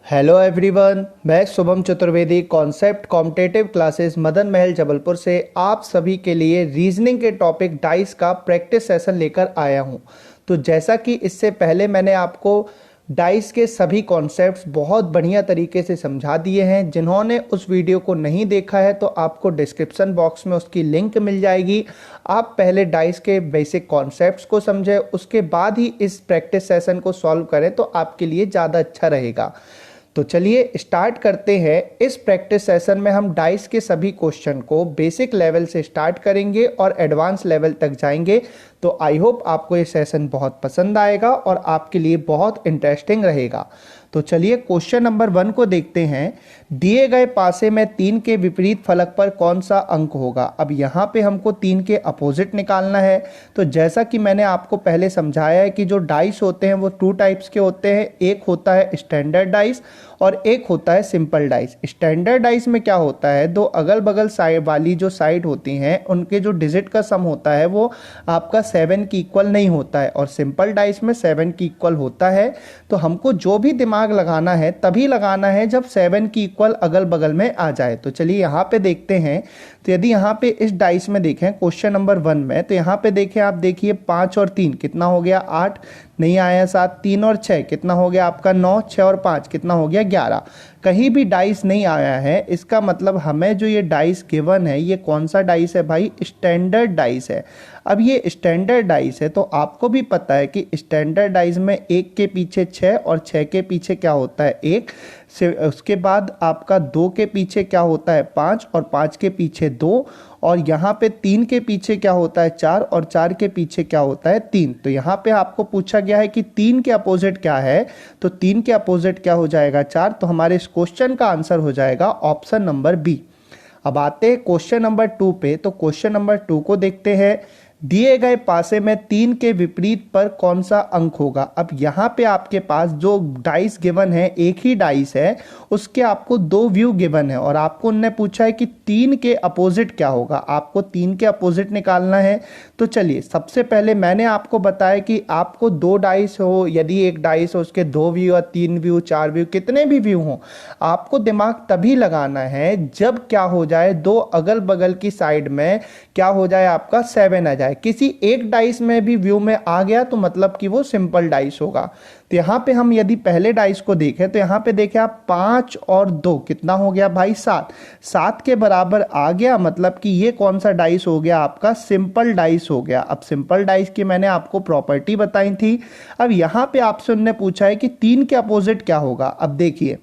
Hello everyone, मैं Shubham Chaturvedi concept competitive classes Madan Mahal Jabalpur से आप सभी के लिए रीजनिंग के टॉपिक डाइस का प्रैक्टिस सेशन लेकर आया हूं। तो जैसा कि इससे पहले मैंने आपको डाइस के सभी कॉन्सेप्ट्स बहुत बढ़िया तरीके से समझा दिए हैं। जिन्होंने उस वीडियो को नहीं देखा है तो आपको डिस्क्रिप्शन बॉक्स में उसकी लिंक मिल जाएगी। आप पहले डाइस के बेसिक कॉन्सेप्ट्स को समझें, उसके बाद ही इस प्रैक्टिस सेशन को सॉल्व करें तो आपके लिए ज़्यादा अच्छा रहेगा। तो चलिए स्टार्ट करते हैं। इस प्रैक्टिस सेशन में हम डाइस के सभी क्वेश्चन को बेसिक लेवल से स्टार्ट करेंगे और एडवांस लेवल तक जाएंगे। तो आई होप आपको ये सेशन बहुत पसंद आएगा और आपके लिए बहुत इंटरेस्टिंग रहेगा। तो चलिए क्वेश्चन नंबर 1 को देखते हैं। दिए गए पासे में 3 के विपरीत फलक पर कौन सा अंक होगा। अब यहाँ पे हमको 3 के अपोजिट निकालना है। तो जैसा कि मैंने आपको पहले समझाया है कि जो डाइस होते हैं वो 2 टाइप्स के होते हैं। एक होता है स्टैंडर्ड डाइस और एक होता है सिंपल डाइस। स्टैंडर्ड डाइस में क्या होता है, दो अगल बगल साइड वाली जो साइड होती हैं उनके जो डिजिट का सम होता है वो आपका 7 की इक्वल नहीं होता है और सिंपल डाइस में 7 की इक्वल होता है। तो हमको जो भी दिमाग लगाना है तभी लगाना है जब 7 की इक्वल अगल बगल में आ जाए। तो चलिए यहाँ पे देखते हैं। तो यदि यहाँ पे इस डाइस में देखें क्वेश्चन नंबर 1 में, तो यहाँ पे देखें, आप देखिए 5 और 3 कितना हो गया 8, नहीं आया 7, 3 और 6 कितना हो गया आपका 9, 6 और 5 कितना हो गया 11। कहीं भी डाइस नहीं आया है, इसका मतलब हमें जो ये डाइस गिवन है ये कौन सा डाइस है भाई, स्टैंडर्ड डाइस है। अब ये स्टैंडर्ड डाइस है तो आपको भी पता है कि स्टैंडर्ड डाइस में 1 के पीछे 6 और 6 के पीछे क्या होता है 1, उसके बाद आपका 2 के पीछे क्या होता है 5 और 5 के पीछे 2 और यहाँ पे 3 के पीछे क्या होता है 4 और 4 के पीछे क्या होता है 3। तो यहाँ पे आपको पूछा गया है कि 3 के अपोजिट क्या है, तो 3 के अपोजिट क्या हो जाएगा 4। तो हमारे इस क्वेश्चन का आंसर हो जाएगा ऑप्शन नंबर बी। अब आते हैं क्वेश्चन नंबर 2 पे। तो क्वेश्चन नंबर 2 को देखते हैं। दिए गए पासे में 3 के विपरीत पर कौन सा अंक होगा। अब यहाँ पे आपके पास जो डाइस गिवन है, एक ही डाइस है, उसके आपको 2 व्यू गिवन है और आपको उनने पूछा है कि 3 के अपोजिट क्या होगा। आपको 3 के अपोजिट निकालना है। तो चलिए सबसे पहले मैंने आपको बताया कि आपको 2 डाइस हो, यदि एक डाइस हो उसके 2 व्यू या 3 व्यू 4 व्यू कितने भी व्यू हो, आपको दिमाग तभी लगाना है जब क्या हो जाए 2 अगल बगल की साइड में क्या हो जाए आपका 7 आ जाए। किसी एक डाइस में भी व्यू में आ गया तो मतलब कि वो सिंपल डाइस होगा। तो यहाँ पे हम यदि पहले डाइस को देखें तो यहाँ पे देखें आप 5 और 2 कितना हो गया भाई 7, 7 के बराबर आ गया, मतलब कि ये कौन सा डाइस हो गया आपका सिंपल डाइस हो गया। अब सिंपल डाइस की मैंने आपको प्रॉपर्टी बताई थी। अब यहाँ पे आपसे उन्होंने पूछा है कि 3 के अपोजिट क्या होगा। अब देखिए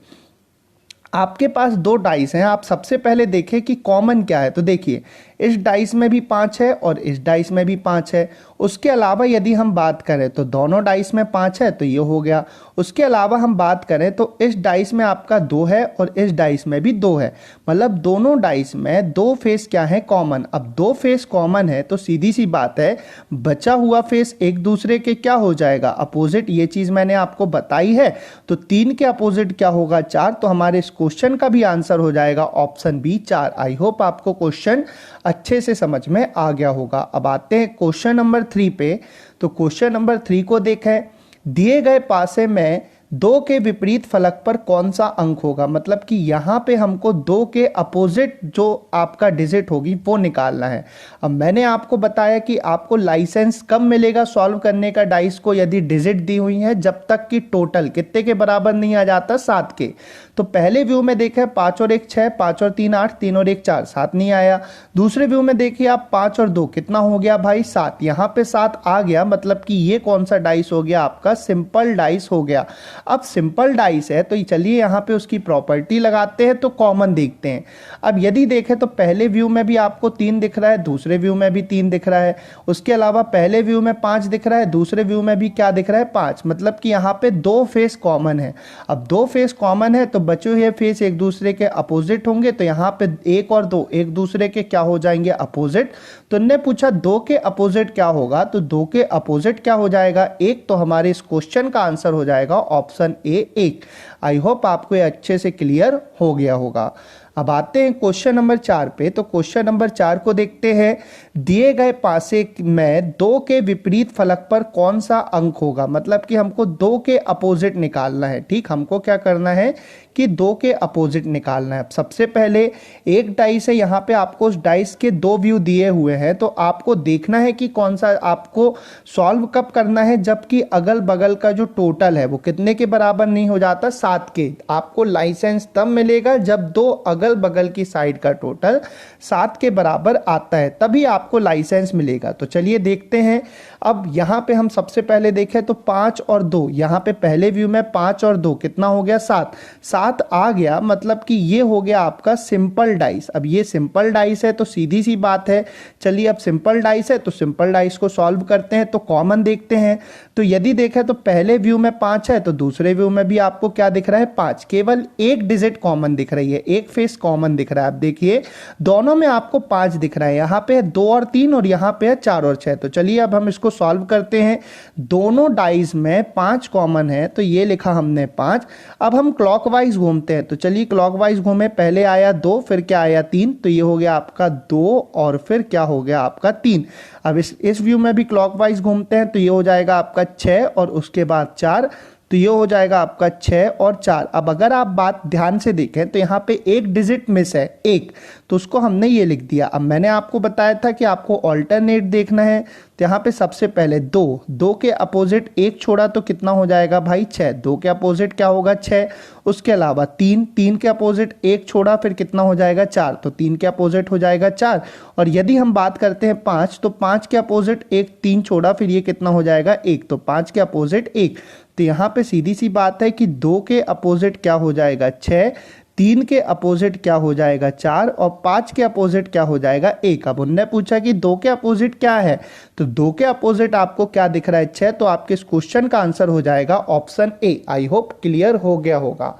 आपके पास 2 डाइस हैं, आप सबसे पहले देखें कि कॉमन क्या है। तो देखिए इस डाइस में भी 5 है और इस डाइस में भी 5 है। उसके अलावा यदि हम बात करें तो दोनों डाइस में 5 है तो ये हो गया। उसके अलावा हम बात करें तो इस डाइस में आपका 2 है और इस डाइस में भी 2 है, मतलब दोनों डाइस में 2 फेस क्या है कॉमन। अब 2 फेस कॉमन है तो सीधी सी बात है बचा हुआ फेस एक दूसरे के क्या हो जाएगा अपोजिट। ये चीज मैंने आपको बताई है। तो 3 के अपोजिट क्या होगा 4। तो हमारे इस क्वेश्चन का भी आंसर हो जाएगा ऑप्शन बी 4। आई होप आपको क्वेश्चन अच्छे से समझ में आ गया होगा। अब आते हैं क्वेश्चन नंबर 3 पे। तो क्वेश्चन नंबर 3 को देखें। दिए गए पासे में 2 के विपरीत फलक पर कौन सा अंक होगा, मतलब कि यहाँ पे हमको 2 के अपोजिट जो आपका डिजिट होगी वो निकालना है। अब मैंने आपको बताया कि आपको लाइसेंस कब मिलेगा सॉल्व करने का डाइस को, यदि डिजिट दी हुई है जब तक कि टोटल कितने के बराबर नहीं आ जाता 7 के। तो पहले व्यू में देखें 5 और 1 6, 5 और 3 8, 3 और 1 4, 7 नहीं आया। दूसरे व्यू में देखिए आप 5 और 2 कितना हो गया भाई 7, यहाँ पे 7 आ गया, मतलब कि ये कौन सा डाइस हो गया आपका सिंपल डाइस हो गया। अब सिंपल डाइस है तो चलिए यहाँ पे उसकी प्रॉपर्टी लगाते हैं। तो कॉमन देखते हैं। अब यदि देखें तो पहले व्यू में भी आपको 3 दिख रहा है, दूसरे व्यू में भी 3 दिख रहा है। उसके अलावा पहले व्यू में 5 दिख रहा है, दूसरे व्यू में भी क्या दिख रहा है 5, मतलब कि यहाँ पे 2 फेस कॉमन है। अब 2 फेस कॉमन है तो बचे हुए फेस एक दूसरे के अपोजिट होंगे। तो यहाँ पे 1 और 2 एक दूसरे के क्या हो जाएंगे अपोजिट। तो उन्होंने पूछा 2 के अपोजिट क्या होगा, तो 2 के अपोजिट क्या हो जाएगा 1। तो हमारे इस क्वेश्चन का आंसर हो जाएगा ऑप्शन ए 1। आई होप आपको ये अच्छे से क्लियर हो गया होगा। अब आते हैं क्वेश्चन नंबर 4 पे। तो क्वेश्चन नंबर 4 को देखते हैं। दिए गए पासे में 2 के विपरीत फलक पर कौन सा अंक होगा, मतलब कि हमको 2 के अपोजिट निकालना है। ठीक, हमको क्या करना है कि 2 के अपोजिट निकालना है। सबसे पहले एक डाइस है, यहाँ पे आपको उस डाइस के 2 व्यू दिए हुए हैं, तो आपको देखना है कि कौन सा आपको सॉल्व कब करना है, जबकि अगल बगल का जो टोटल है वो कितने के बराबर नहीं हो जाता, 7 के। आपको लाइसेंस तब मिलेगा जब 2 अगल बगल की साइड का टोटल 7 के बराबर आता है, तभी आपको लाइसेंस मिलेगा। तो चलिए देखते हैं। अब यहाँ पे हम सबसे पहले देखें तो 5 और 2, यहाँ पे पहले व्यू में 5 और 2 कितना हो गया, 7 7 आ गया, मतलब कि ये हो गया आपका सिंपल डाइस। अब ये सिंपल डाइस है तो सीधी सी बात है, चलिए अब सिंपल डाइस है तो सिंपल डाइस को सॉल्व करते हैं। तो कॉमन देखते हैं, तो यदि देखें तो पहले व्यू में 5 है तो दूसरे व्यू में भी आपको क्या दिख रहा है, 5। केवल एक डिजिट कॉमन दिख रही है, एक फेस कॉमन दिख रहा है। अब देखिए दोनों में आपको 5 दिख रहा है, यहाँ पे है 2 और 3 और यहाँ पे है 4 और 6। तो चलिए अब हम इसको सॉल्व करते हैं। दोनों डाइस में 5 कॉमन है, तो ये लिखा हमने 5। अब हम क्लॉकवाइज घूमते हैं, तो चलिए क्लॉकवाइज घूमे। पहले आया 2, फिर क्या आया 3, तो ये हो गया आपका 2 और फिर क्या हो गया आपका 3। अब इस व्यू में भी क्लॉकवाइज घूमते हैं, तो ये हो जाएगा आपका 6 और उसके बाद 4, तो ये हो जाएगा आपका 6 और 4। अब अगर आप बात ध्यान से देखें तो यहाँ पे एक डिजिट मिस है, एक, तो उसको हमने ये लिख दिया। अब मैंने आपको बताया था कि आपको ऑल्टरनेट देखना है, तो यहाँ पे सबसे पहले 2 के अपोजिट 1 छोड़ा तो कितना हो जाएगा भाई 6, 2 के अपोजिट क्या होगा 6। उसके अलावा 3 के अपोजिट 1 छोड़ा फिर कितना हो जाएगा 4, तो 3 के अपोजिट हो जाएगा 4। और यदि हम बात करते हैं 5, तो 5 के अपोजिट 3 छोड़ा फिर ये कितना हो जाएगा 1, तो 5 के अपोजिट 1। तो यहाँ पे सीधी सी बात है कि 2 के अपोजिट क्या हो जाएगा 6, 3 के अपोजिट क्या हो जाएगा 4 और 5 के अपोजिट क्या हो जाएगा 1। अब उनने पूछा कि 2 के अपोजिट क्या है, तो 2 के अपोजिट आपको क्या दिख रहा है 6, तो आपके इस क्वेश्चन का आंसर हो जाएगा option A. I hope clear हो गया होगा।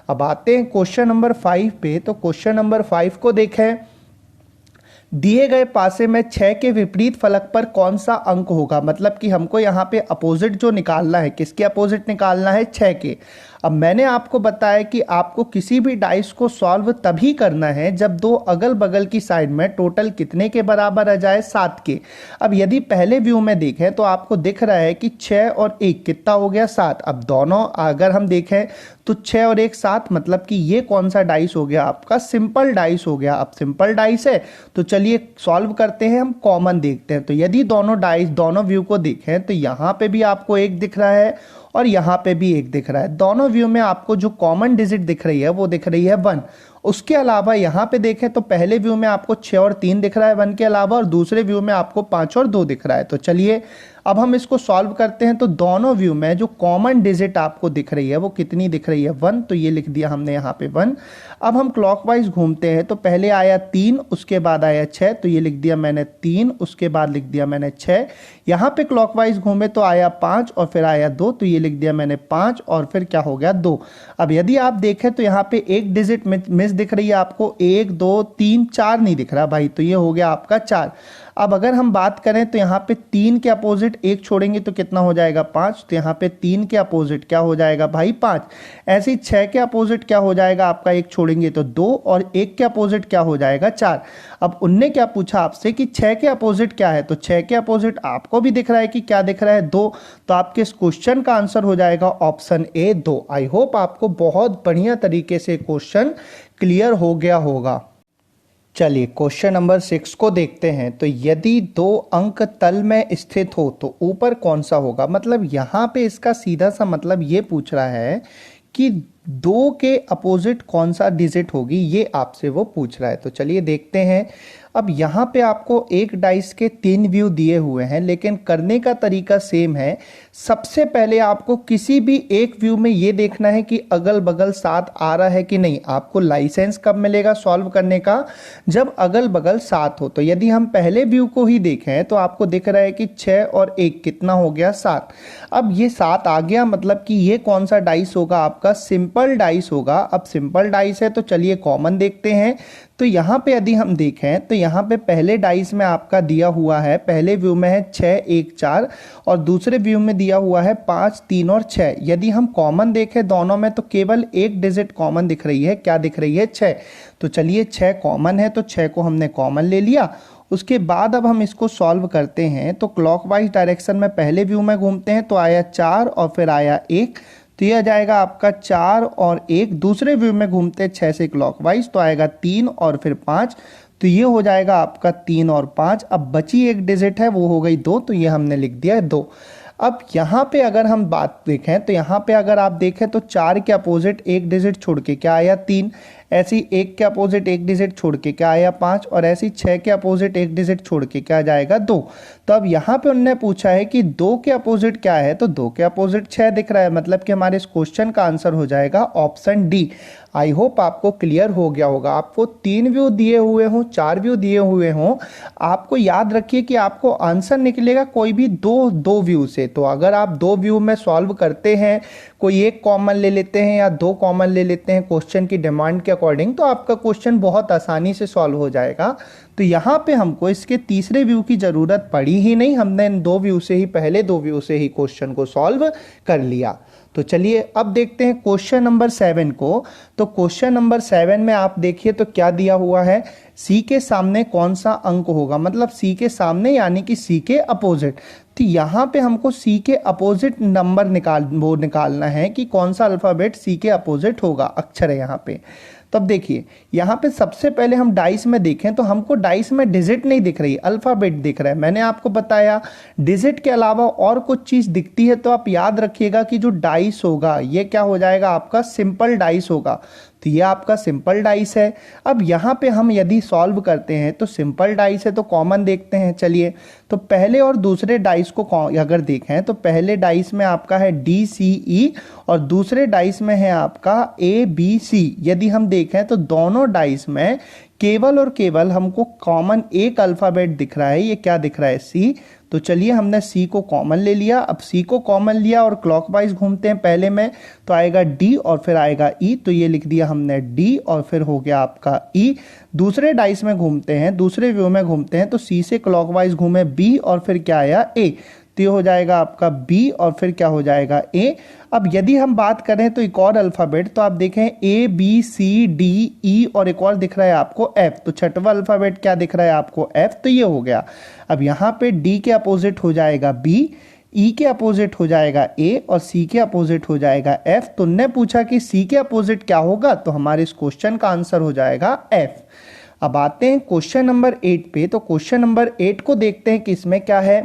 अब आते हैं क्वेश्चन नंबर 5 पे। तो क्वेश्चन नंबर 5 को देखें। दिए गए पासे में 6 के विपरीत फलक पर कौन सा अंक होगा, मतलब कि हमको यहाँ पे अपोजिट जो निकालना है, किसके अपोजिट निकालना है 6 के। अब मैंने आपको बताया कि आपको किसी भी डाइस को सॉल्व तभी करना है जब 2 अगल बगल की साइड में टोटल कितने के बराबर आ जाए, 7 के। अब यदि पहले व्यू में देखें तो आपको दिख रहा है कि 6 और 1 कितना हो गया 7। अब दोनों अगर हम देखें तो 6 और 1 7, मतलब कि ये कौन सा डाइस हो गया आपका, सिंपल डाइस हो गया। अब सिंपल डाइस है तो चलिए सॉल्व करते हैं, हम कॉमन देखते हैं। तो यदि दोनों डाइस दोनों व्यू को देखें तो यहाँ पे भी आपको 1 दिख रहा है और यहाँ पे भी 1 दिख रहा है। दोनों व्यू में आपको जो कॉमन डिजिट दिख रही है वो दिख रही है 1। उसके अलावा यहाँ पे देखें तो पहले व्यू में आपको 6 और 3 दिख रहा है 1 के अलावा, और दूसरे व्यू में आपको 5 और 2 दिख रहा है। तो चलिए अब हम इसको सॉल्व करते हैं। तो दोनों व्यू में जो कॉमन डिजिट आपको दिख रही है वो कितनी दिख रही है 1, तो ये लिख दिया हमने यहाँ पे 1। अब हम क्लॉकवाइज घूमते हैं, तो पहले आया 3, उसके बाद आया 6, तो ये लिख दिया मैंने 3, उसके बाद लिख दिया मैंने 6। यहाँ पे क्लॉकवाइज घूमे तो आया 5 और फिर आया 2, तो ये लिख दिया मैंने 5 और फिर क्या हो गया 2। अब यदि आप देखें तो यहाँ पे एक डिजिट मिस दिख रही है आपको, 1 2 3 4 नहीं दिख रहा भाई, तो ये हो गया आपका 4। अब अगर हम बात करें तो यहाँ पे 3 के अपोजिट 1 छोड़ेंगे तो कितना हो जाएगा 5, तो यहाँ पे 3 के अपोजिट क्या हो जाएगा भाई 5। ऐसे ही 6 के अपोजिट क्या हो जाएगा आपका, 1 छोड़ेंगे तो 2, और 1 के अपोजिट क्या हो जाएगा 4। अब उनने क्या पूछा आपसे कि 6 के अपोजिट क्या है, तो 6 के अपोजिट आपको भी दिख रहा है कि क्या दिख रहा है 2, तो आपके इस क्वेश्चन का आंसर हो जाएगा ऑप्शन ए 2। आई होप आपको बहुत बढ़िया तरीके से क्वेश्चन क्लियर हो गया होगा। चलिए क्वेश्चन नंबर 6 को देखते हैं। तो यदि 2 अंक तल में स्थित हो तो ऊपर कौन सा होगा, मतलब यहाँ पे इसका सीधा सा मतलब ये पूछ रहा है कि 2 के अपोजिट कौन सा डिजिट होगी, ये आपसे वो पूछ रहा है। तो चलिए देखते हैं। अब यहाँ पे आपको एक डाइस के 3 व्यू दिए हुए हैं, लेकिन करने का तरीका सेम है। सबसे पहले आपको किसी भी एक व्यू में ये देखना है कि अगल बगल 7 आ रहा है कि नहीं। आपको लाइसेंस कब मिलेगा सॉल्व करने का, जब अगल बगल 7 हो। तो यदि हम पहले व्यू को ही देखें तो आपको दिख रहा है कि 6 और 1 कितना हो गया 7। अब ये 7 आ गया, मतलब कि ये कौन सा डाइस होगा आपका, सिंपल डाइस होगा। अब सिंपल डाइस है तो चलिए कॉमन देखते हैं। तो यहाँ पे यदि हम देखें तो यहाँ पे पहले डाइस में आपका दिया हुआ है, पहले व्यू में है 6 1 4 और दूसरे व्यू में दिया हुआ है 5 3 और 6। यदि हम कॉमन देखें दोनों में तो केवल एक डिजिट कॉमन दिख रही है, क्या दिख रही है 6। तो चलिए 6 कॉमन है तो 6 को हमने कॉमन ले लिया। उसके बाद अब हम इसको सॉल्व करते हैं तो क्लॉकवाइज डायरेक्शन में पहले व्यू में घूमते हैं तो आया 4 और फिर आया 1, तो यह आ जाएगा आपका 4 और 1। दूसरे व्यू में घूमते हैं 6 से क्लॉकवाइज तो आएगा 3 और फिर 5, तो ये हो जाएगा आपका 3 और 5। अब बची एक डिजिट है वो हो गई 2, तो ये हमने लिख दिया है 2। अब यहाँ पे अगर हम बात देखें तो यहाँ पे अगर आप देखें तो 4 के अपोजिट एक डिजिट छोड़ के क्या आया 3, ऐसी 1 के अपोजिट एक डिजिट छोड़ के क्या आया 5 और ऐसी 6 के अपोजिट एक डिजिट छोड़ के क्या जाएगा 2। तो अब यहाँ पे उन्होंने पूछा है कि 2 के अपोजिट क्या है, तो 2 के अपोजिट 6 दिख रहा है, मतलब कि हमारे इस क्वेश्चन का आंसर हो जाएगा ऑप्शन डी। आई होप आपको क्लियर हो गया होगा। आपको 3 व्यू दिए हुए हों, 4 व्यू दिए हुए हों, आपको याद रखिए कि आपको आंसर निकलेगा कोई भी दो व्यू से। तो अगर आप 2 व्यू में सॉल्व करते हैं, कोई एक कॉमन ले लेते हैं या 2 कॉमन ले लेते हैं क्वेश्चन की डिमांड के अकॉर्डिंग, तो आपका क्वेश्चन बहुत आसानी से सॉल्व हो जाएगा। तो यहाँ पे हमको इसके तीसरे व्यू की ज़रूरत पड़ी ही नहीं, हमने इन 2 व्यू से ही, पहले 2 व्यू से ही क्वेश्चन को सॉल्व कर लिया। तो चलिए अब देखते हैं क्वेश्चन नंबर 7 को। तो क्वेश्चन नंबर 7 में आप देखिए तो क्या दिया हुआ है, सी के सामने कौन सा अंक होगा, मतलब सी के सामने यानी कि सी के अपोजिट। तो यहाँ पे हमको सी के अपोजिट नंबर निकालना है कि कौन सा अल्फ़ाबेट सी के अपोजिट होगा, अक्षर है यहाँ पे। तब देखिए यहाँ पे सबसे पहले हम डाइस में देखें तो हमको डाइस में डिजिट नहीं दिख रही, अल्फ़ाबेट दिख रहा है। मैंने आपको बताया डिजिट के अलावा और कुछ चीज़ दिखती है तो आप याद रखिएगा कि जो डाइस होगा ये क्या हो जाएगा, आपका सिंपल डाइस होगा। तो ये आपका सिंपल डाइस है। अब यहाँ पे हम यदि सॉल्व करते हैं तो सिंपल डाइस है तो कॉमन देखते हैं। चलिए तो पहले और दूसरे डाइस को अगर देखें तो पहले डाइस में आपका है DCE और दूसरे डाइस में है आपका ABC। यदि हम देखें तो दोनों डाइस में केवल और केवल हमको कॉमन एक अल्फ़ाबेट दिख रहा है, ये क्या दिख रहा है C। तो चलिए हमने C को कॉमन ले लिया। अब C को कॉमन लिया और क्लॉकवाइज घूमते हैं पहले में तो आएगा D और फिर आएगा E, तो ये लिख दिया हमने D और फिर हो गया आपका E। दूसरे डाइस में घूमते हैं, दूसरे व्यू में घूमते हैं तो C से क्लॉकवाइज घूमे B और फिर क्या आया A, तो ये हो जाएगा आपका B और फिर क्या हो जाएगा A। अब यदि हम बात करें तो एक और अल्फ़ाबेट तो आप देखें ABCDE और एक और दिख रहा है आपको F, तो छठवां अल्फ़ाबेट क्या दिख रहा है आपको F, तो ये हो गया। अब यहाँ पे D के अपोजिट हो जाएगा B, E के अपोजिट हो जाएगा A और C के अपोजिट हो जाएगा F। तो उन्होंने पूछा कि C के अपोजिट क्या होगा, तो हमारे इस क्वेश्चन का आंसर हो जाएगा F। अब आते हैं क्वेश्चन नंबर 8 पे। तो क्वेश्चन नंबर 8 को देखते हैं कि इसमें क्या है,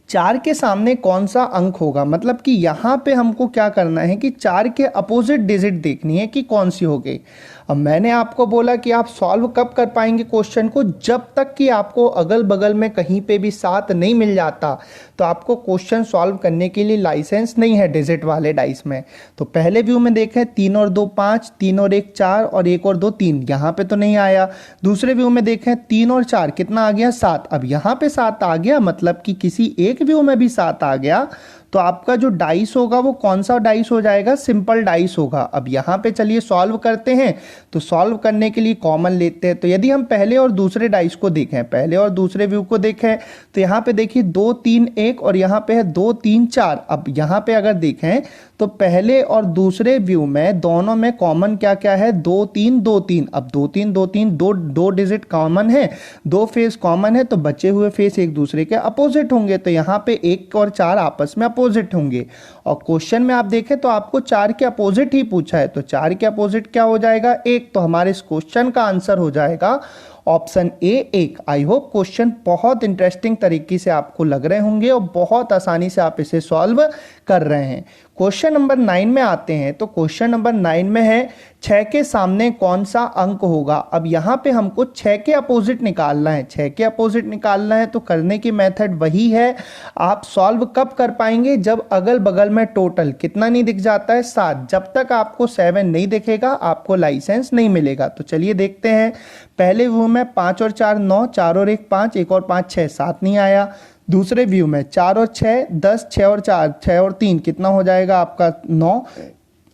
4 के सामने कौन सा अंक होगा, मतलब कि यहाँ पे हमको क्या करना है कि 4 के अपोजिट डिजिट देखनी है कि कौन सी हो गई। अब मैंने आपको बोला कि आप सॉल्व कब कर पाएंगे क्वेश्चन को, जब तक कि आपको अगल बगल में कहीं पे भी 7 नहीं मिल जाता तो आपको क्वेश्चन सॉल्व करने के लिए लाइसेंस नहीं है डिजिट वाले डाइस में। तो पहले व्यू में देखें 3 और 2 5, 3 और 1 4 और 1 और 2 3, यहाँ पे तो नहीं आया। दूसरे व्यू में देखें 3 और 4 कितना आ गया 7, अब यहाँ पे 7 आ गया, मतलब कि किसी एक व्यू में भी 7 आ गया तो आपका जो डाइस होगा वो कौन सा डाइस हो जाएगा, सिंपल डाइस होगा। अब यहाँ पे चलिए सॉल्व करते हैं। तो सॉल्व करने के लिए कॉमन लेते हैं। तो यदि हम पहले और दूसरे डाइस को देखें, पहले और दूसरे व्यू को देखें तो यहाँ पे देखिए 2 3 1 और यहाँ पे है 2 3 4। अब यहाँ पे अगर देखें तो पहले और दूसरे व्यू में दोनों में कॉमन क्या क्या है, 2 3 2 3। अब 2 3 2 3 दो डिजिट कॉमन है, 2 फेस कॉमन है, तो बचे हुए फेस एक दूसरे के अपोजिट होंगे। तो यहाँ पे 1 और 4 आपस में अपोजिट होंगे। और क्वेश्चन में आप देखें तो आपको 4 के अपोजिट ही पूछा है, तो 4 के अपोजिट क्या हो जाएगा 1। तो हमारे इस क्वेश्चन का आंसर हो जाएगा option A 1। I hope question बहुत इंटरेस्टिंग तरीके से आपको लग रहे होंगे और बहुत आसानी से आप इसे सॉल्व कर रहे हैं। क्वेश्चन नंबर 9 में आते हैं। तो क्वेश्चन नंबर 9 में है 6 के सामने कौन सा अंक होगा। अब यहाँ पे हमको 6 के अपोजिट निकालना है, 6 के अपोजिट निकालना है तो करने की मेथड वही है। आप सॉल्व कब कर पाएंगे, जब अगल बगल में टोटल कितना नहीं दिख जाता है 7। जब तक आपको 7 नहीं दिखेगा आपको लाइसेंस नहीं मिलेगा। तो चलिए देखते हैं। पहले व्यू में 5 और 4 9, 4 और 1 5, 1 और 5 6, 7 नहीं आया। दूसरे व्यू में 4 और 6 10, 6 और 4 6 और 3 कितना हो जाएगा आपका 9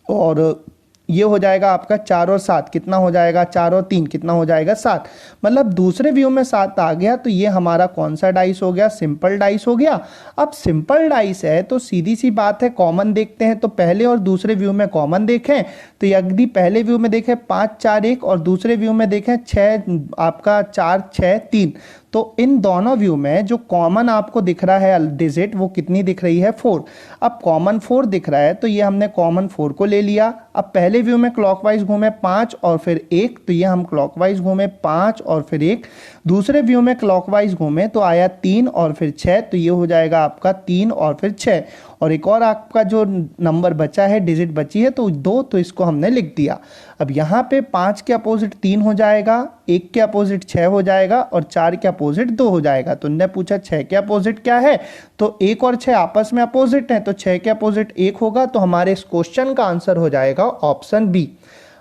और ये हो जाएगा आपका 4 और 7 कितना हो जाएगा, 4 और 3 कितना हो जाएगा 7। मतलब दूसरे व्यू में 7 आ गया, तो ये हमारा कौन सा डाइस हो गया, सिंपल डाइस हो गया। अब सिंपल डाइस है तो सीधी सी बात है कॉमन देखते हैं, तो पहले और दूसरे व्यू में कॉमन देखें तो यदि पहले व्यू में देखें 5 4 1 और दूसरे व्यू में देखें 6 आपका 4 6 3, तो इन दोनों व्यू में जो कॉमन आपको दिख रहा है डिजिट वो कितनी दिख रही है, 4। अब कॉमन 4 दिख रहा है तो ये हमने कॉमन 4 को ले लिया। अब पहले व्यू में क्लॉकवाइज घूमे 5 और फिर 1, तो ये हम क्लॉकवाइज घूमे 5 और फिर 1। दूसरे व्यू में क्लॉकवाइज घूमे तो आया 3 और फिर 6, तो ये हो जाएगा आपका 3 और फिर 6। और एक और आपका जो नंबर बचा है, डिजिट बची है तो 2, तो इसको हमने लिख दिया। अब यहाँ पे 5 के अपोजिट 3 हो जाएगा, 1 के अपोजिट 6 हो जाएगा और 4 के अपोजिट 2 हो जाएगा। तो उन्होंने पूछा 6 के अपोजिट क्या है, तो 1 और 6 आपस में अपोजिट हैं, तो 6 के अपोजिट 1 होगा, तो हमारे इस क्वेश्चन का आंसर हो जाएगा ऑप्शन बी।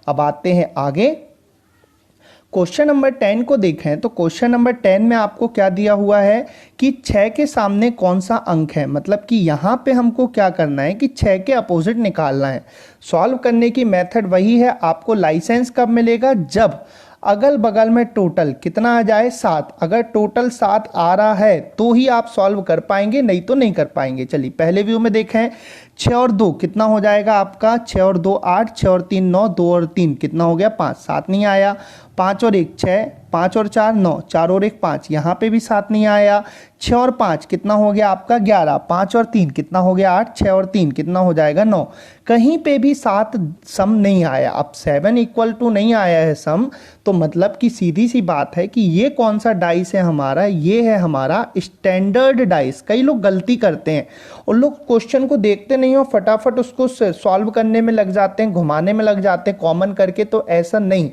अब आते हैं आगे, क्वेश्चन नंबर 10 को देखें तो क्वेश्चन नंबर 10 में आपको क्या दिया हुआ है कि 6 के सामने कौन सा अंक है। मतलब कि यहाँ पे हमको क्या करना है कि 6 के अपोजिट निकालना है। सॉल्व करने की मेथड वही है, आपको लाइसेंस कब मिलेगा, जब अगल बगल में टोटल कितना आ जाए, 7। अगर टोटल 7 आ रहा है तो ही आप सॉल्व कर पाएंगे, नहीं तो नहीं कर पाएंगे। चलिए पहले व्यू में देखें, 6 और 2 कितना हो जाएगा आपका, 6 और 2 8, 6 और 3 9, 2 और 3 कितना हो गया 5, 7 नहीं आया। 5 और 1 6, 5 और 4 9, 4 और 1 5, यहाँ पे भी 7 नहीं आया। 6 और 5 कितना हो गया आपका 11, 5 और 3 कितना हो गया 8, 6 और 3 कितना हो जाएगा 9। कहीं पे भी 7 सम नहीं आया। अब 7 इक्वल टू नहीं आया है सम, तो मतलब कि सीधी सी बात है कि ये कौन सा डाइस है हमारा, ये है हमारा स्टैंडर्ड डाइस। कई लोग गलती करते हैं, उन लोग क्वेश्चन को देखते नहीं हो, फटाफट उसको सॉल्व करने में लग जाते हैं, घुमाने में लग जाते हैं कॉमन करके। तो ऐसा नहीं,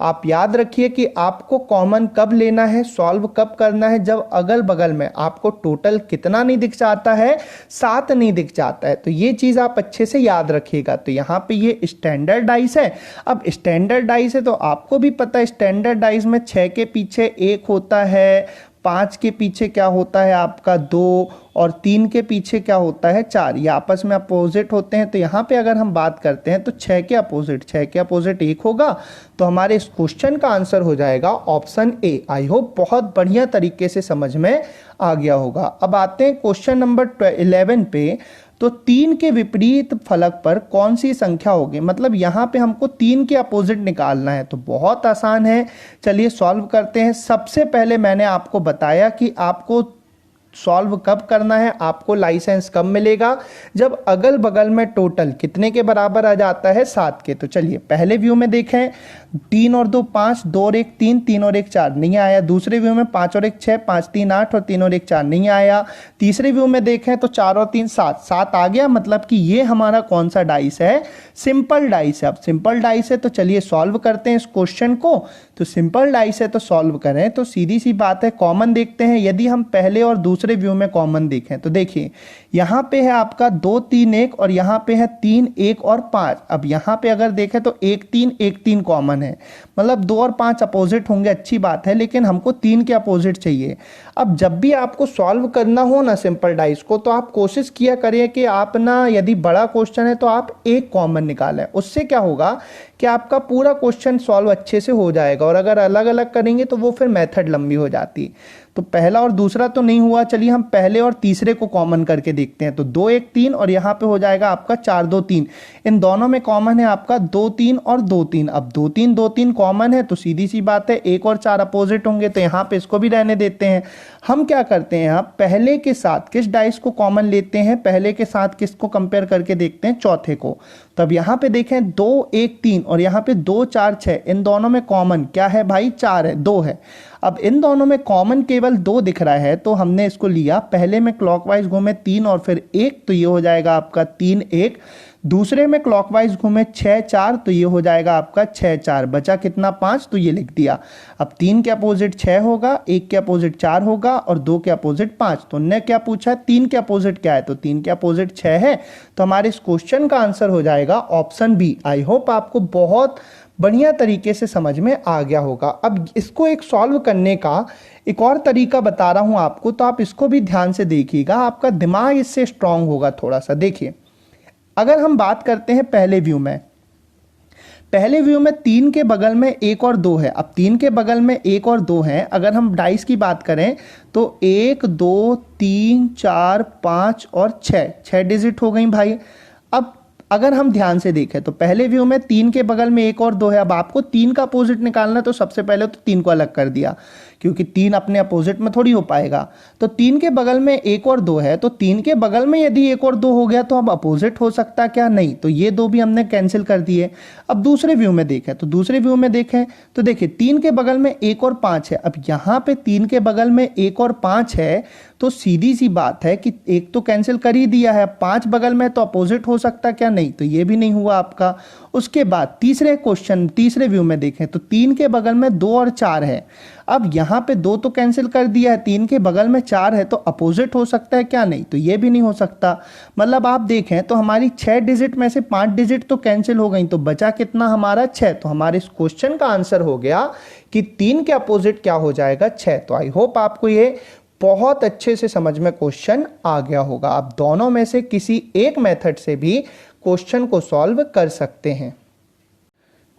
आप याद रखिए कि आपको कॉमन कब लेना है, सॉल्व कब करना है, जब अगल बगल में आपको टोटल कितना नहीं दिख जाता है, 7 नहीं दिख जाता है। तो ये चीज आप अच्छे से याद रखिएगा। तो यहाँ पे ये स्टैंडर्ड डाइस है। अब स्टैंडर्ड डाइस है तो आपको भी पता है स्टैंडर्ड डाइस में 6 के पीछे 1 होता है, 5 के पीछे क्या होता है आपका 2 और 3 के पीछे क्या होता है 4। ये आपस में अपोजिट होते हैं। तो यहाँ पे अगर हम बात करते हैं तो 6 के अपोजिट 1 होगा, तो हमारे इस क्वेश्चन का आंसर हो जाएगा ऑप्शन ए। आई होप बहुत बढ़िया तरीके से समझ में आ गया होगा। अब आते हैं क्वेश्चन नंबर 11 पे। तो 3 के विपरीत फलक पर कौन सी संख्या होगी। मतलब यहाँ पे हमको 3 के अपोजिट निकालना है, तो बहुत आसान है। चलिए सॉल्व करते हैं। सबसे पहले मैंने आपको बताया कि आपको सॉल्व कब करना है, आपको लाइसेंस कब मिलेगा, जब अगल बगल में टोटल कितने के बराबर आ जाता है 7 के। तो चलिए पहले व्यू में देखें, 3 और 2 5, 2 और 1 3, 3 और 1 4 नहीं आया। दूसरे व्यू में 5 और 1 6, 5 3 8 और 3 और 1 4 नहीं आया। तीसरे व्यू में देखें तो 4 और 3 7, 7 आ गया। मतलब कि ये हमारा कौन सा डाइस है, सिंपल डाइस है। अब सिंपल डाइस है तो चलिए सॉल्व करते हैं इस क्वेश्चन को। तो सिंपल डाइस है तो सॉल्व करें तो सीधी सी बात है, कॉमन देखते हैं। यदि हम पहले और दूसरे व्यू में कॉमन देखें तो देखिए यहाँ पे है आपका 2 3 1 और यहाँ पे है 3 1 और 5। अब यहाँ पे अगर देखें तो 1 3 कॉमन है, मतलब 2 और 5 अपोजिट होंगे, अच्छी बात है, लेकिन हमको 3 के अपोजिट चाहिए। अब जब भी आपको सॉल्व करना हो ना सिंपल डाइस को, तो आप कोशिश किया करिए कि आप ना, यदि बड़ा क्वेश्चन है तो आप एक कॉमन निकालें। उससे क्या होगा कि आपका पूरा क्वेश्चन सॉल्व अच्छे से हो जाएगा। और अगर अलग अलग करेंगे तो वो फिर मेथड लंबी हो जाती। तो पहला और दूसरा तो नहीं हुआ, चलिए हम पहले और तीसरे को कॉमन करके देखते हैं। तो 2 1 3 और यहाँ पे हो जाएगा आपका 4 2 3। इन दोनों में कॉमन है आपका 2 3 और 2 3। अब 2 3 कॉमन है तो सीधी सी बात है 1 और 4 अपोजिट होंगे, तो यहाँ पे इसको भी रहने देते हैं। हम क्या करते हैं, यहाँ पहले के साथ किस डाइस को कॉमन लेते हैं, पहले के साथ किसको कंपेयर करके देखते हैं, चौथे को। तब यहाँ पे देखें 2 1 3 और यहाँ पे 2 4 6, इन दोनों में कॉमन क्या है भाई, 4 है, 2 है। अब इन दोनों में कॉमन केवल 2 दिख रहा है, तो हमने इसको लिया, पहले में क्लॉकवाइज घूमे 3 और फिर 1, तो ये हो जाएगा आपका 3 1। दूसरे में क्लॉकवाइज घूमे 6 4, तो ये हो जाएगा आपका 6 4। बचा कितना 5, तो ये लिख दिया। अब 3 के अपोजिट 6 होगा, 1 के अपोजिट 4 होगा और 2 के अपोजिट 5। तो उन्होंने क्या पूछा, 3 के अपोजिट क्या है, तो 3 के अपोजिट 6 है। तो हमारे इस क्वेश्चन का आंसर हो जाएगा ऑप्शन बी। आई होप आपको बहुत बढ़िया तरीके से समझ में आ गया होगा। अब इसको एक सॉल्व करने का एक और तरीका बता रहा हूं आपको, तो आप इसको भी ध्यान से देखिएगा, आपका दिमाग इससे स्ट्रांग होगा थोड़ा सा। देखिए अगर हम बात करते हैं पहले व्यू में, पहले व्यू में 3 के बगल में 1 और 2 है। अब 3 के बगल में 1 और 2 हैं, अगर हम डाइस की बात करें तो 1 2 3 4 5 और 6 डिजिट हो गई भाई। अब अगर हम ध्यान से देखें तो पहले व्यू में 3 के बगल में 1 और 2 है। अब आपको 3 का अपोजिट निकालना है, तो सबसे पहले तो 3 को अलग कर दिया, क्योंकि 3 अपने अपोजिट में थोड़ी हो पाएगा। तो 3 के बगल में 1 और 2 है, तो 3 के बगल में यदि 1 और 2 हो गया तो अब अपोजिट हो सकता क्या? नहीं। तो ये दो भी हमने कैंसिल कर दिए। अब दूसरे व्यू में देखें तो दूसरे व्यू में देखें तो देखिए 3 के बगल में 1 और 5 है। अब यहाँ पे 3 के बगल में 1 और 5 है, तो सीधी सी बात है कि एक तो कैंसिल कर ही दिया है, 5 बगल में तो अपोजिट हो सकता क्या? नहीं। तो ये भी नहीं हुआ आपका। उसके बाद तीसरे व्यू में देखें तो 3 के बगल में 2 और 4 है। अब यहाँ पे 2 तो कैंसिल कर दिया है, 3 के बगल में 4 है, तो अपोजिट हो सकता है क्या? नहीं। तो ये भी नहीं हो सकता। मतलब आप देखें तो हमारी 6 डिजिट में से 5 डिजिट तो कैंसिल हो गई, तो बचा कितना हमारा? 6। तो हमारे इस क्वेश्चन का आंसर हो गया कि 3 के अपोजिट क्या हो जाएगा? 6। तो आई होप आपको ये बहुत अच्छे से समझ में क्वेश्चन आ गया होगा। आप दोनों में से किसी एक मेथड से भी क्वेश्चन को सॉल्व कर सकते हैं।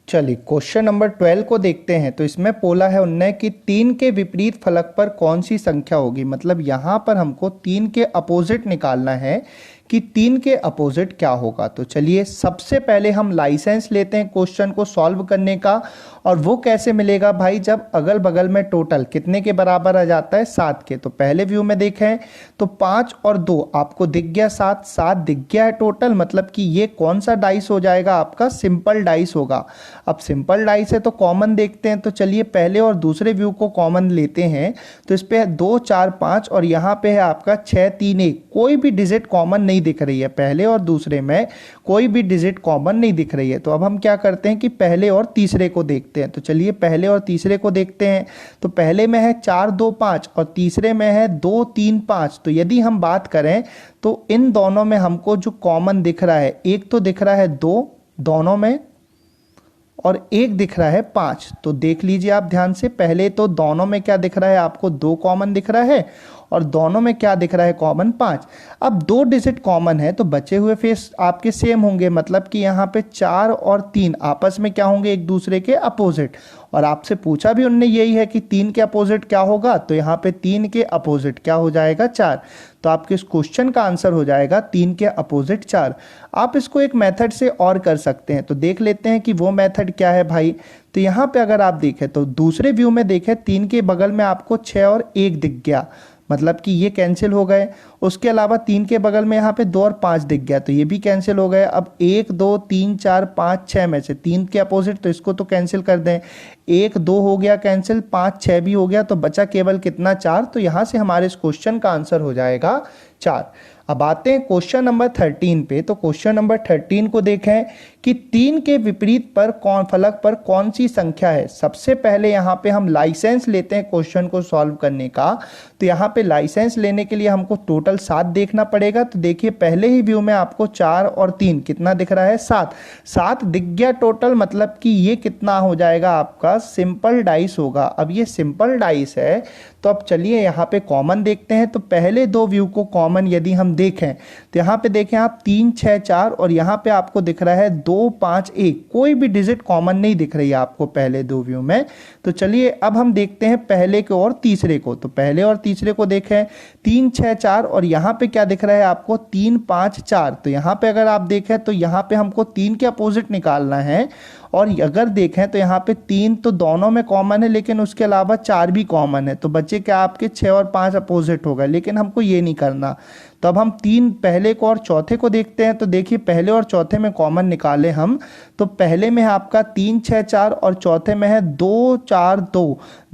चलिए क्वेश्चन नंबर 12 को देखते हैं। तो इसमें बोला है उनने कि 3 के विपरीत फलक पर कौन सी संख्या होगी। मतलब यहाँ पर हमको 3 के अपोजिट निकालना है कि 3 के अपोजिट क्या होगा। तो चलिए सबसे पहले हम लाइसेंस लेते हैं क्वेश्चन को सॉल्व करने का। और वो कैसे मिलेगा भाई? जब अगल बगल में टोटल कितने के बराबर आ जाता है? 7 के। तो पहले व्यू में देखें तो 5 और 2 आपको दिख गया, 7 दिख गया है टोटल। मतलब कि ये कौन सा डाइस हो जाएगा? आपका सिंपल डाइस होगा। अब सिंपल डाइस है तो कॉमन देखते हैं। तो चलिए पहले और दूसरे व्यू को कॉमन लेते हैं। तो इस पे 2 4 5 और यहाँ पे है आपका 6 3 1। कोई भी डिजिट कॉमन नहीं दिख रही है, पहले और दूसरे में कोई भी डिजिट कॉमन नहीं दिख रही है। तो अब हम क्या करते हैं कि पहले और तीसरे को देखते हैं। तो चलिए पहले और तीसरे को देखते हैं। तो पहले में है 4 2 5 और तीसरे में है 2 3 5। तो यदि हम बात करें तो इन दोनों में हमको जो कॉमन दिख रहा है, एक तो दिख रहा है 2 दोनों में, और एक दिख रहा है 5। तो देख लीजिए आप ध्यान से, पहले तो दोनों में क्या दिख रहा है? आपको 2 कॉमन दिख रहा है, और दोनों में क्या दिख रहा है? कॉमन 5। अब 2 डिजिट कॉमन है तो बचे हुए फेस आपके सेम होंगे। मतलब कि यहाँ पे 4 और 3 आपस में क्या होंगे? एक दूसरे के अपोजिट। और आपसे पूछा भी उनने यही है कि 3 के अपोजिट क्या होगा। तो यहाँ पे 3 के अपोजिट क्या हो जाएगा? 4। तो आपके इस क्वेश्चन का आंसर हो जाएगा 3 के अपोजिट 4। आप इसको एक मेथड से और कर सकते हैं। तो देख लेते हैं कि वो मेथड क्या है भाई। तो यहाँ पे अगर आप देखें तो दूसरे व्यू में देखें 3 के बगल में आपको 6 और 1 दिख गया, मतलब कि ये कैंसिल हो गए। उसके अलावा 3 के बगल में यहाँ पे 2 और 5 दिख गया, तो ये भी कैंसिल हो गए। अब 1 2 3 4 5 6 में से 3 के अपोजिट, तो इसको तो कैंसिल कर दें। 1 2 हो गया कैंसिल, 5 6 भी हो गया, तो बचा केवल कितना? 4। तो यहाँ से हमारे इस क्वेश्चन का आंसर हो जाएगा 4। अब आते हैं क्वेश्चन नंबर 13 पे। तो क्वेश्चन नंबर 13 को देखें कि 3 के विपरीत पर फलक पर कौन सी संख्या है। सबसे पहले यहाँ पे हम लाइसेंस लेते हैं क्वेश्चन को सॉल्व करने का। तो यहाँ पे लाइसेंस लेने के लिए हमको टोटल 7 देखना पड़ेगा। तो देखिए पहले ही व्यू में आपको 4 और 3 कितना दिख रहा है? 7 दिख गया टोटल। मतलब कि ये कितना हो जाएगा? आपका सिंपल डाइस होगा। अब ये सिंपल डाइस है तो अब चलिए यहाँ पे कॉमन देखते हैं। तो पहले दो व्यू को कॉमन यदि हम देखें तो यहाँ पे देखें आप 3 6 4 और यहाँ पे आपको दिख रहा है 2 5 1। कोई भी डिजिट कॉमन नहीं दिख रही है आपको पहले दो व्यू में। तो चलिए अब हम देखते हैं पहले को और तीसरे को। तो पहले और तीसरे को देखें 3 6 4 और यहाँ पे क्या दिख रहा है आपको? 3 5 4। तो यहाँ पे अगर आप देखें तो यहाँ पे हमको 3 के अपोजिट निकालना है। और अगर देखें तो यहाँ पे 3 तो दोनों में कॉमन है, लेकिन उसके अलावा 4 भी कॉमन है। तो बच्चे क्या आपके 6 और 5 अपोजिट हो गए, लेकिन हमको ये नहीं करना। तो अब हम 3 पहले को और चौथे को देखते हैं। तो देखिए पहले और चौथे में कॉमन निकाले हम। तो पहले में है आपका 3 6 4 और चौथे में है 2 4 2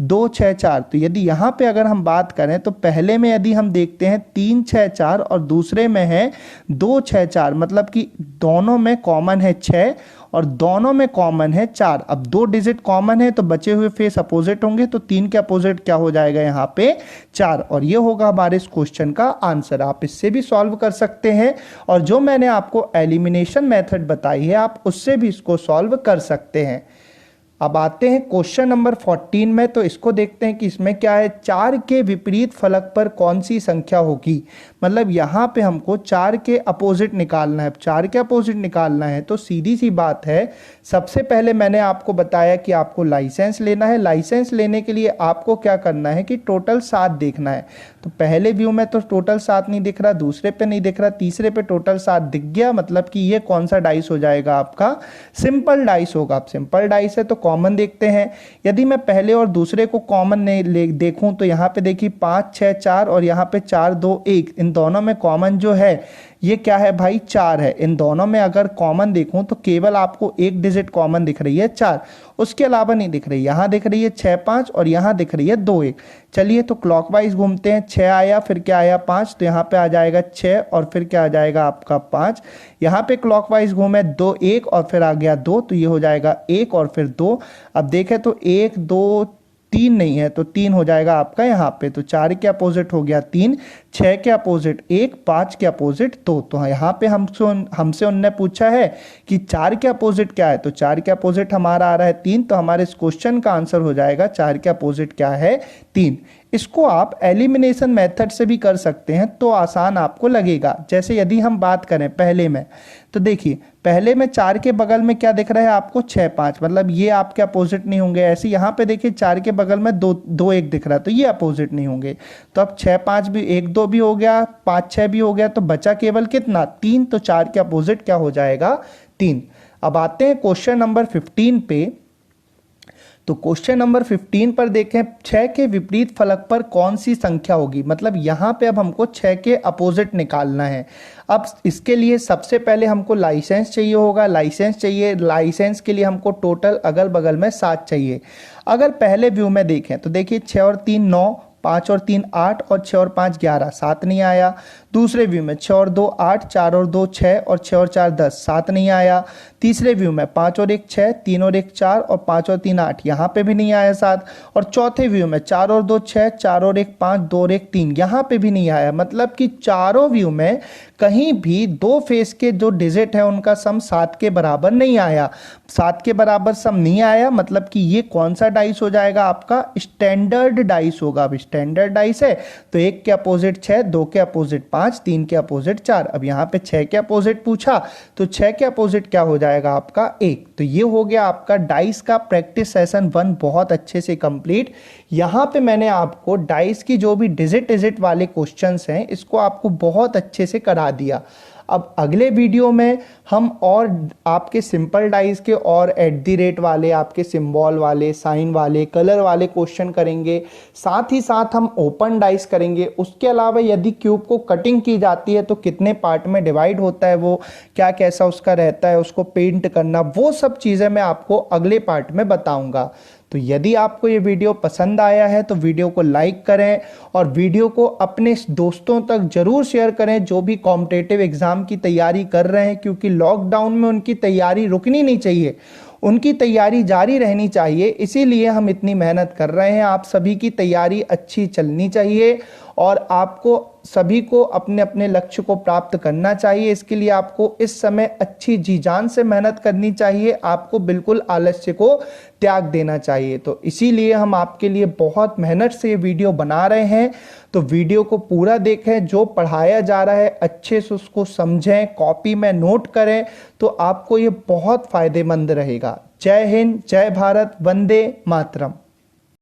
2 6 4। तो यदि यहाँ पे अगर हम बात करें तो पहले में यदि हम देखते हैं 3 6 4 और दूसरे में है 2 6 4। मतलब कि दोनों में कॉमन है 6 और दोनों में कॉमन है 4। अब 2 डिजिट कॉमन है तो बचे हुए फेस अपोजिट होंगे। तो 3 के अपोजिट क्या हो जाएगा? यहाँ पे 4। और ये होगा हमारे इस क्वेश्चन का आंसर। आप इससे भी सॉल्व कर सकते हैं, और जो मैंने आपको एलिमिनेशन मेथड बताई है आप उससे भी इसको सॉल्व कर सकते हैं। अब आते हैं क्वेश्चन नंबर 14 में। तो इसको देखते हैं कि इसमें क्या है, 4 के विपरीत फलक पर कौन सी संख्या होगी। मतलब यहाँ पे हमको 4 के अपोजिट निकालना है। 4 के अपोजिट निकालना है तो सीधी सी बात है, सबसे पहले मैंने आपको बताया कि आपको लाइसेंस लेना है। लाइसेंस लेने के लिए आपको क्या करना है कि टोटल 7 देखना है। तो पहले व्यू में तो टोटल 7 नहीं दिख रहा, दूसरे पे नहीं दिख रहा, तीसरे पे टोटल 7 दिख गया। मतलब कि ये कौन सा डाइस हो जाएगा, आपका सिंपल डाइस होगा। अब सिंपल डाइस है तो कॉमन देखते हैं। यदि मैं पहले और दूसरे को कॉमन देखूं तो यहाँ पे देखिए 5 6 4 और यहाँ पे 4 2 1, इन दोनों में कॉमन जो है ये क्या है भाई, 4 है। इन दोनों में अगर कॉमन देखूं तो केवल आपको एक डिजिट कॉमन दिख रही है 4, उसके अलावा नहीं दिख रही। यहाँ दिख रही है 6 5 और यहाँ दिख रही है 2 1। चलिए तो क्लॉकवाइज घूमते हैं। 6 आया, फिर क्या आया 5, तो यहाँ पे आ जाएगा 6 और फिर क्या आ जाएगा आपका 5। यहाँ पे क्लॉकवाइज घूमे 2 1 और फिर आ गया 2, तो ये हो जाएगा 1 और फिर 2। अब देखें तो 1 2 3 नहीं है तो 3 हो जाएगा आपका यहाँ पे। तो 4 के अपोजिट हो गया 3, 6 के अपोजिट 1, 5 के अपोजिट 2। तो यहाँ पे हमसे उनने पूछा है कि 4 के अपोजिट क्या है, तो 4 के अपोजिट हमारा आ रहा है 3। तो हमारे इस क्वेश्चन का आंसर हो जाएगा 4 के अपोजिट क्या है, 3। इसको आप एलिमिनेशन मेथड से भी कर सकते हैं तो आसान आपको लगेगा। जैसे यदि हम बात करें पहले में, तो देखिए पहले में 4 के बगल में क्या दिख रहा है आपको, 6 5, मतलब ये आपके अपोजिट नहीं होंगे। ऐसे यहाँ पे देखिए 4 के बगल में 2 2 1 दिख रहा है तो ये अपोजिट नहीं होंगे। तो अब 6 5 भी 1 2 भी हो गया, 5 6 भी हो गया, तो बचा केवल कितना, 3। तो 4 के अपोजिट क्या हो जाएगा, 3। अब आते हैं क्वेश्चन नंबर 15 पे। तो क्वेश्चन नंबर 15 पर देखें, 6 के विपरीत फलक पर कौन सी संख्या होगी। मतलब यहाँ पे अब हमको 6 के अपोजिट निकालना है। अब इसके लिए सबसे पहले हमको लाइसेंस चाहिए होगा। लाइसेंस चाहिए, लाइसेंस के लिए हमको टोटल अगल बगल में 7 चाहिए। अगर पहले व्यू में देखें तो देखिए 6 और 3 9, 5 और 3 8 और 6 और 5 11, 7 नहीं आया। दूसरे व्यू में 6 और 2 8, 4 और 2 6 और 6 और 4 10, 7 नहीं आया। तीसरे व्यू में 5 और 1 6, 3 और 1 4 और 5 और 3 8, यहाँ पे भी नहीं आया 7। और चौथे व्यू में 4 और 2 6, 4 और 1 5, 2 और 1 3, यहाँ पे भी नहीं आया। मतलब कि चारों व्यू में कहीं भी 2 फेस के जो डिजिट है उनका सम 7 के बराबर नहीं आया। 7 के बराबर सम नहीं आया, मतलब कि ये कौन सा डाइस हो जाएगा, आपका स्टैंडर्ड डाइस होगा। अब स्टैंडर्ड डाइस है तो 1 के अपोजिट 6, 2 के अपोजिट 5, 3 के अपोजिट 4। अब यहाँ पे 6 के अपोजिट पूछा तो 6 के अपोजिट क्या हो जाएगा आपका, 1। तो ये हो गया आपका डाइस का प्रैक्टिस सेशन 1 बहुत अच्छे से कंप्लीट। यहाँ पे मैंने आपको डाइस की जो भी डिजिट वाले क्वेश्चंस हैं इसको आपको बहुत अच्छे से करा दिया। अब अगले वीडियो में हम और आपके सिंपल डाइस के और @ वाले, आपके सिंबल वाले, साइन वाले, कलर वाले क्वेश्चन करेंगे। साथ ही साथ हम ओपन डाइस करेंगे। उसके अलावा यदि क्यूब को कटिंग की जाती है तो कितने पार्ट में डिवाइड होता है, वो क्या कैसा उसका रहता है, उसको पेंट करना, वो सब चीज़ें मैं आपको अगले पार्ट में बताऊंगा। तो यदि आपको ये वीडियो पसंद आया है तो वीडियो को लाइक करें और वीडियो को अपने दोस्तों तक जरूर शेयर करें जो भी कॉम्पिटिटिव एग्जाम की तैयारी कर रहे हैं, क्योंकि लॉकडाउन में उनकी तैयारी रुकनी नहीं चाहिए, उनकी तैयारी जारी रहनी चाहिए। इसीलिए हम इतनी मेहनत कर रहे हैं। आप सभी की तैयारी अच्छी चलनी चाहिए और आपको सभी को अपने अपने लक्ष्य को प्राप्त करना चाहिए। इसके लिए आपको इस समय अच्छी जी जान से मेहनत करनी चाहिए। आपको बिल्कुल आलस्य को त्याग देना चाहिए। तो इसीलिए हम आपके लिए बहुत मेहनत से ये वीडियो बना रहे हैं। तो वीडियो को पूरा देखें, जो पढ़ाया जा रहा है अच्छे से उसको समझें, कॉपी में नोट करें, तो आपको ये बहुत फायदेमंद रहेगा। जय हिंद, जय भारत, वंदे मातरम।